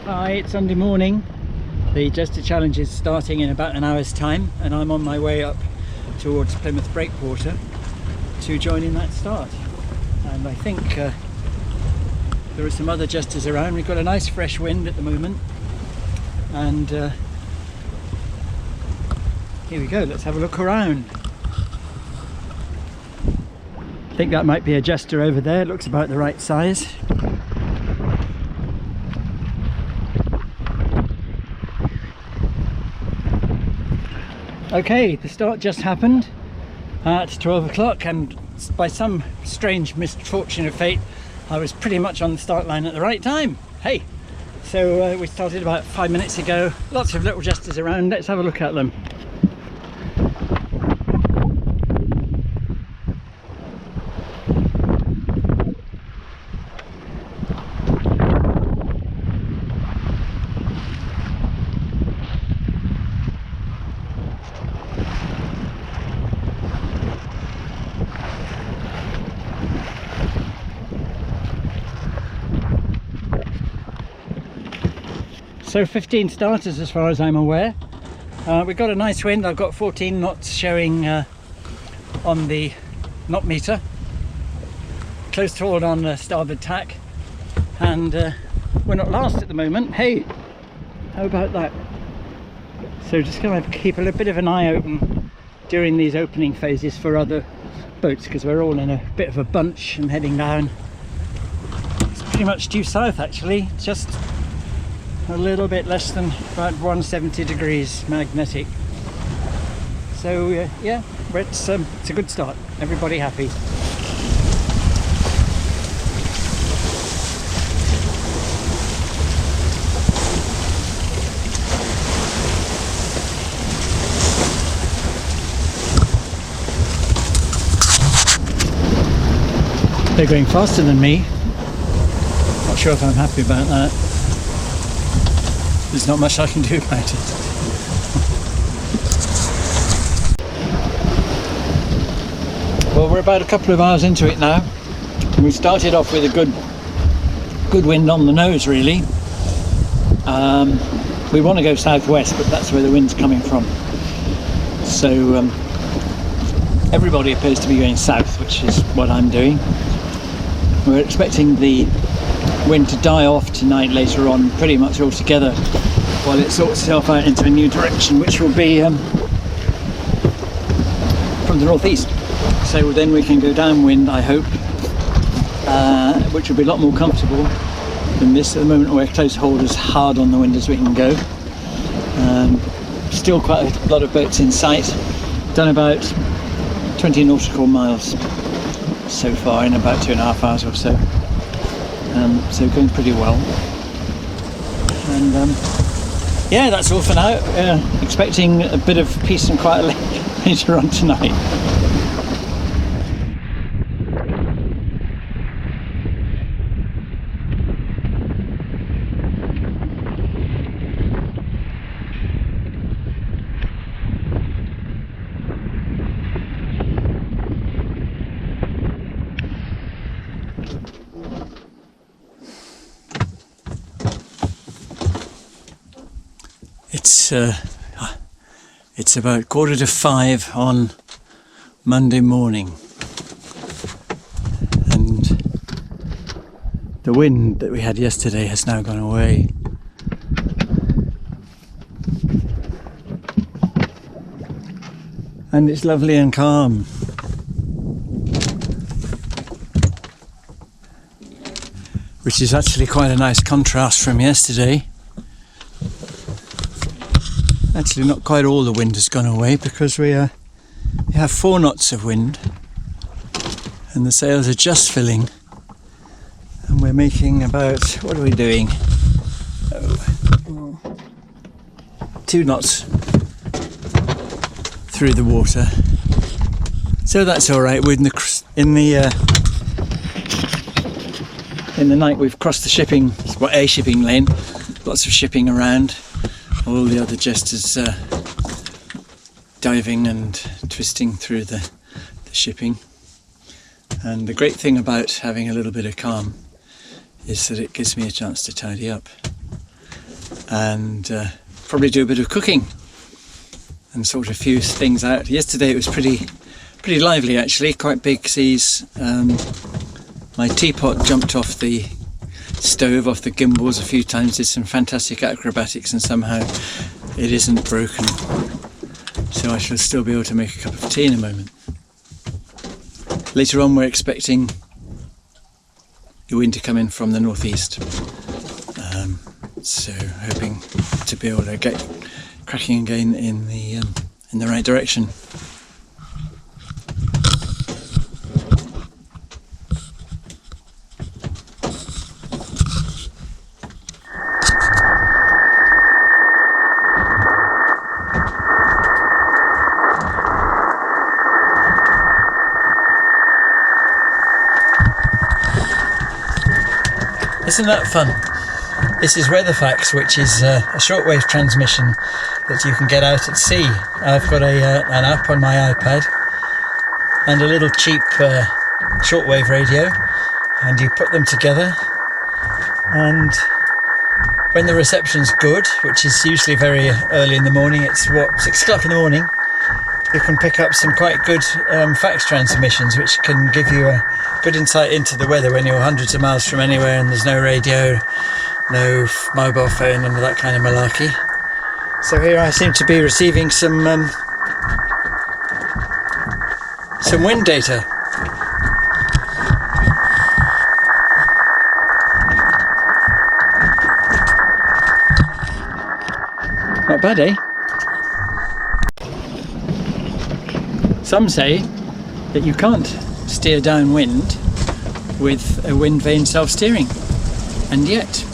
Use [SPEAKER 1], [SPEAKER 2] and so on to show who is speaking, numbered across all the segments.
[SPEAKER 1] Hi, it's Sunday morning. The Jester Challenge is starting in about an hour's time, and I'm on my way up towards Plymouth Breakwater to join in that start. And I think there are some other Jesters around. We've got a nice fresh wind at the moment, and here we go. Let's have a look around. I think that might be a Jester over there. It looks about the right size. Okay, the start just happened at 12 o'clock, and by some strange misfortune of fate I was pretty much on the start line at the right time. Hey, so we started about 5 minutes ago. Lots of little Jesters around. Let's have a look at them. So 15 starters as far as I'm aware. We've got a nice wind. I've got 14 knots showing on the knot meter. Close to hold on the starboard tack, and we're not last at the moment. Hey, how about that? So just going to keep a little bit of an eye open during these opening phases for other boats, because we're all in a bit of a bunch and heading down. It's pretty much due south actually, just a little bit less than about 170 degrees magnetic. So yeah, it's a good start. Everybody happy. They're going faster than me. Not sure if I'm happy about that. There's not much I can do about it. Well, we're about a couple of hours into it now. We started off with a good wind on the nose, really. We want to go southwest, but that's where the wind's coming from. So everybody appears to be going south, which is what I'm doing. We're expecting the wind to die off tonight later on, pretty much altogether, while it sorts itself out into a new direction, which will be from the northeast. So then we can go downwind, I hope, which will be a lot more comfortable than this. At the moment we're close hold as hard on the wind as we can go. Still quite a lot of boats in sight. Done about 20 nautical miles so far in about 2.5 hours or so. So going pretty well, and yeah, that's all for now. Expecting a bit of peace and quiet later on tonight. It's about 4:45 on Monday morning, and the wind that we had yesterday has now gone away. And it's lovely and calm. Which is actually quite a nice contrast from yesterday. Actually, not quite all the wind has gone away, because we have 4 knots of wind, and the sails are just filling, and we're making about, what are we doing? 2 knots through the water. So that's all right. We're in the night we've crossed the shipping, well, a shipping lane. Lots of shipping around. All the other Jesters diving and twisting through the shipping. And the great thing about having a little bit of calm is that it gives me a chance to tidy up. and probably do a bit of cooking and sort a few things out. Yesterday it was pretty lively actually, quite big seas. My teapot jumped off the stove, off the gimbals a few times, did some fantastic acrobatics, and somehow it isn't broken. So I shall still be able to make a cup of tea in a moment. Later on we're expecting the wind to come in from the northeast. So hoping to be able to get cracking again in the right direction. Isn't that fun? This is Weather Facts, which is a shortwave transmission that you can get out at sea. I've got an app on my iPad and a little cheap shortwave radio, and you put them together, and when the reception's good, which is usually very early in the morning, it's 6 o'clock in the morning, you can pick up some quite good fax transmissions which can give you a good insight into the weather when you're hundreds of miles from anywhere and there's no radio, no mobile phone, and all that kind of malarkey. So here I seem to be receiving some wind data. Not bad, eh? Some say that you can't steer downwind with a wind vane self-steering, and yet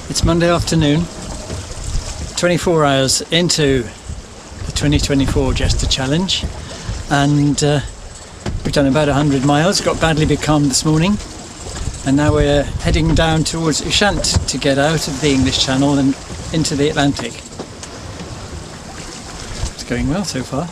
[SPEAKER 1] it's Monday afternoon, 24 hours into the 2024 Jester Challenge, and we've done about 100 miles, got badly becalmed this morning, and now we're heading down towards Ushant to get out of the English Channel and into the Atlantic. It's going well so far.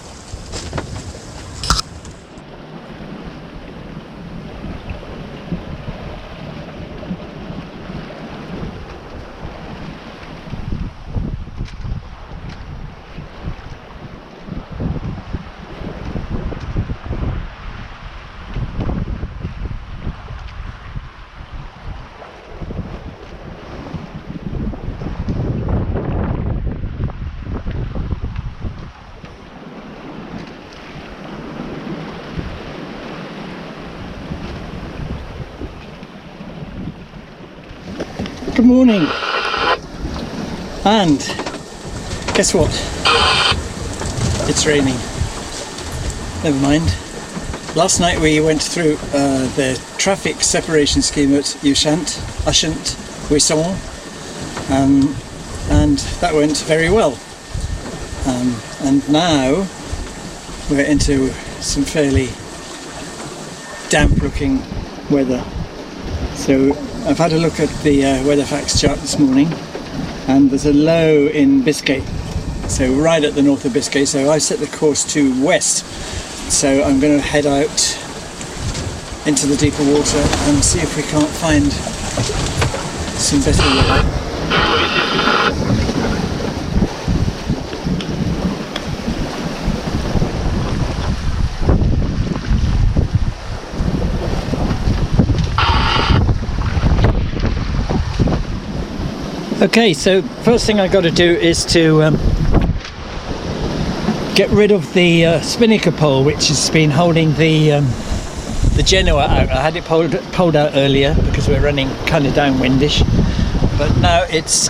[SPEAKER 1] Good morning, and guess what? It's raining. Never mind. Last night we went through the traffic separation scheme at Ushant, Wissant, and that went very well. And now we're into some fairly damp looking weather. So I've had a look at the weather facts chart this morning, and there's a low in Biscay, so right at the north of Biscay. So I set the course to west, so I'm going to head out into the deeper water and see if we can't find some better weather. Okay, so first thing I got to do is to get rid of the spinnaker pole, which has been holding the Genoa out. I had it pulled out earlier because we're running kind of downwindish, but now it's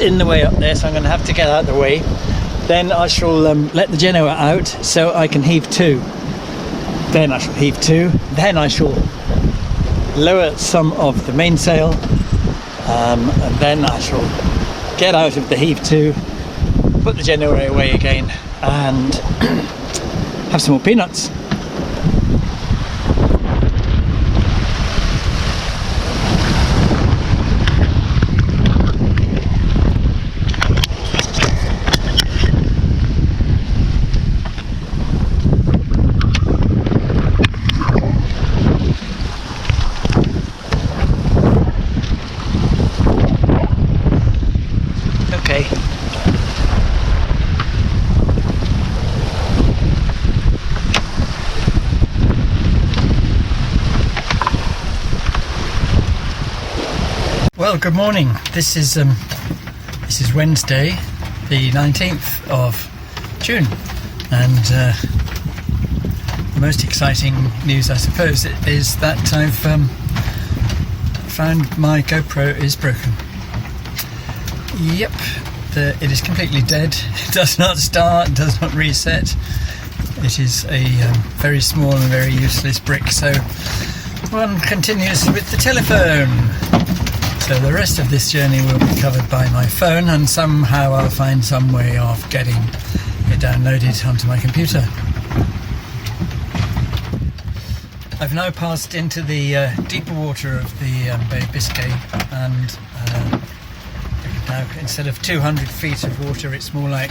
[SPEAKER 1] in the way up there, so I'm going to have to get out of the way then I shall let the genoa out so I can heave to. Then I shall heave to. Then I shall lower some of the mainsail, and then I shall get out of the heave to, put the genoa away again, and have some more peanuts. Okay. Well, good morning. This is Wednesday, the 19th of June, and the most exciting news, I suppose, is that I've found my GoPro is broken. Yep, it is completely dead. It does not start, does not reset. It is a very small and very useless brick, so one continues with the telephone. So the rest of this journey will be covered by my phone, and somehow I'll find some way of getting it downloaded onto my computer. I've now passed into the deeper water of the Bay of Biscay, and now instead of 200 feet of water it's more like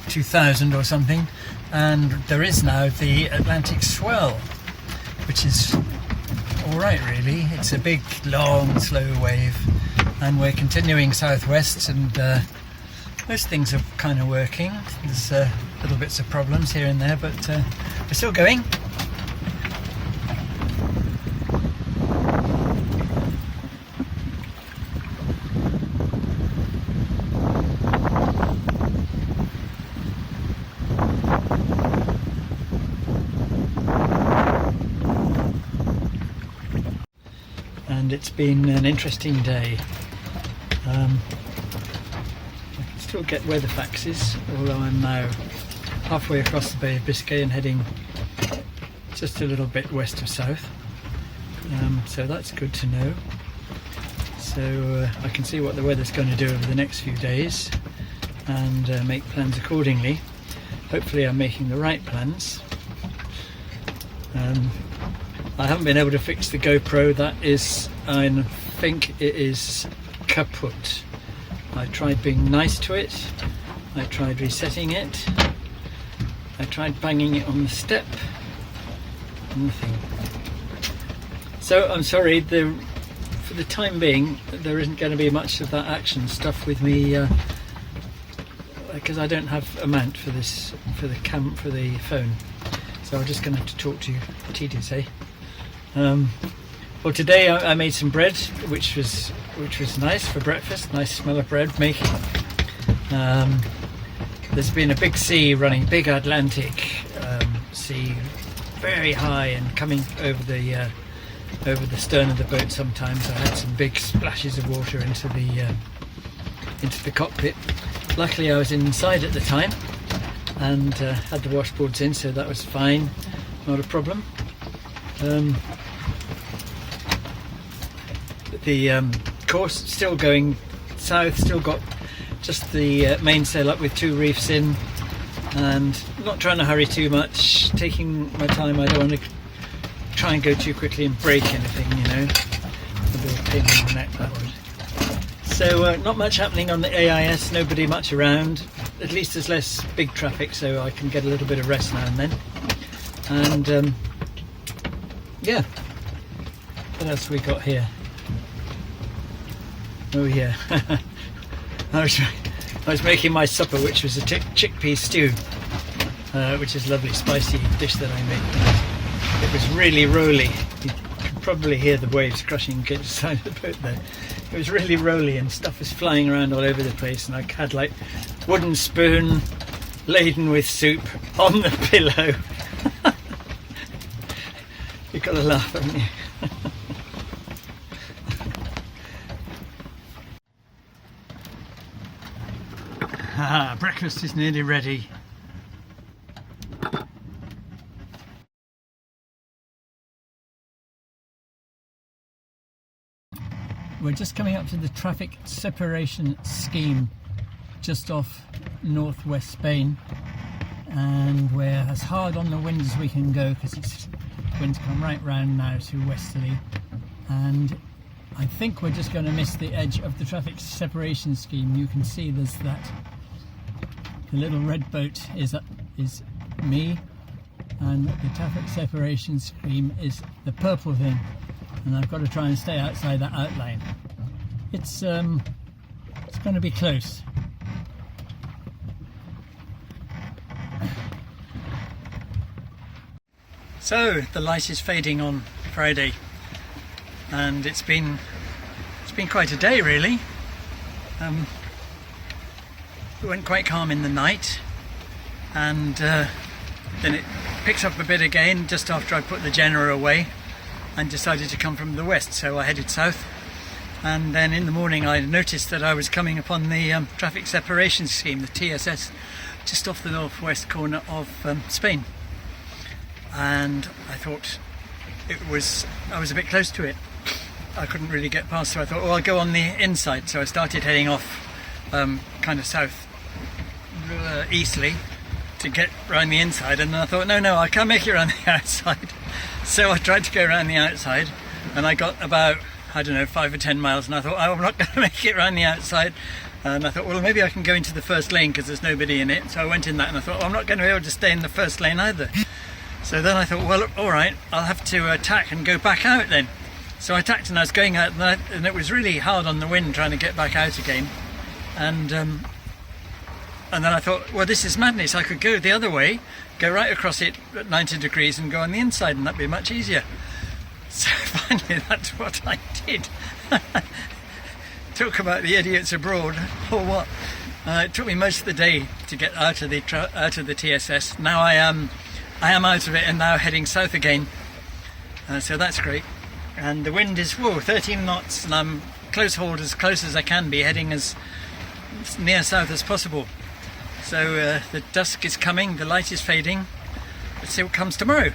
[SPEAKER 1] 2,000 or something, and there is now the Atlantic swell, which is alright really. It's a big, long, slow wave, and we're continuing southwest, and most things are kind of working. There's little bits of problems here and there, but we're still going. And it's been an interesting day. I can still get weather faxes, although I'm now halfway across the Bay of Biscay and heading just a little bit west of south. So that's good to know. So I can see what the weather's going to do over the next few days and make plans accordingly. Hopefully I'm making the right plans. I haven't been able to fix the GoPro. That is, I think it is kaput. I tried being nice to it, I tried resetting it, I tried banging it on the step, nothing. So I'm sorry, for the time being there isn't going to be much of that action stuff with me, because I don't have a mount for this, for the phone. So I'm just going to have to talk to you tediously. Well, today I made some bread, which was nice for breakfast. Nice smell of bread making. There's been a big sea running, big Atlantic sea, very high and coming over the stern of the boat. Sometimes I had some big splashes of water into the cockpit. Luckily I was inside at the time and had the washboards in, so that was fine, not a problem. The course still going south, still got just the mainsail up with 2 reefs in, and not trying to hurry too much, taking my time. I don't want to try and go too quickly and break anything, you know. A bit of pain in the neck, that would. So not much happening on the AIS, nobody much around. At least there's less big traffic, so I can get a little bit of rest now and then. And yeah, what else have we got here? Oh yeah, I was making my supper, which was a chickpea stew, which is a lovely spicy dish that I make. It was really rolly. You could probably hear the waves crashing against the side of the boat there. It was really rolly and stuff was flying around all over the place, and I had like wooden spoon laden with soup on the pillow. You've got to laugh, haven't you? Breakfast is nearly ready. We're just coming up to the traffic separation scheme just off northwest Spain, and we're as hard on the wind as we can go because it's wind's come right round now to westerly, and I think we're just going to miss the edge of the traffic separation scheme. You can see there's that, the little red boat is me, and the traffic separation scheme is the purple thing, and I've got to try and stay outside that outline. It's going to be close. So the light is fading on Friday, and it's been quite a day really. It went quite calm in the night, and then it picked up a bit again just after I put the Jenner away and decided to come from the west, so I headed south. And then in the morning I noticed that I was coming upon the traffic separation scheme, the TSS, just off the northwest corner of Spain, and I thought I was a bit close to it. I couldn't really get past, so I thought, well, I'll go on the inside. So I started heading off kind of south easterly to get around the inside, and then I thought, no, I can't make it around the outside. So I tried to go around the outside, and I got about, I don't know, 5 or 10 miles, and I thought, oh, I'm not going to make it around the outside. And I thought, well, maybe I can go into the first lane because there's nobody in it. So I went in that, and I thought, well, I'm not going to be able to stay in the first lane either. So then I thought, well, all right, I'll have to tack and go back out then. So I tacked, and I was going out, and it was really hard on the wind trying to get back out again. And then I thought, well, this is madness. I could go the other way, go right across it at 90 degrees and go on the inside, and that'd be much easier. So finally, that's what I did. Talk about the idiots abroad, or what? It took me most of the day to get out of the TSS. Now I am out of it and now heading south again. So that's great. And the wind is 13 knots, and I'm close hauled, as close as I can be, heading as near south as possible. So the dusk is coming, the light is fading. Let's see what comes tomorrow.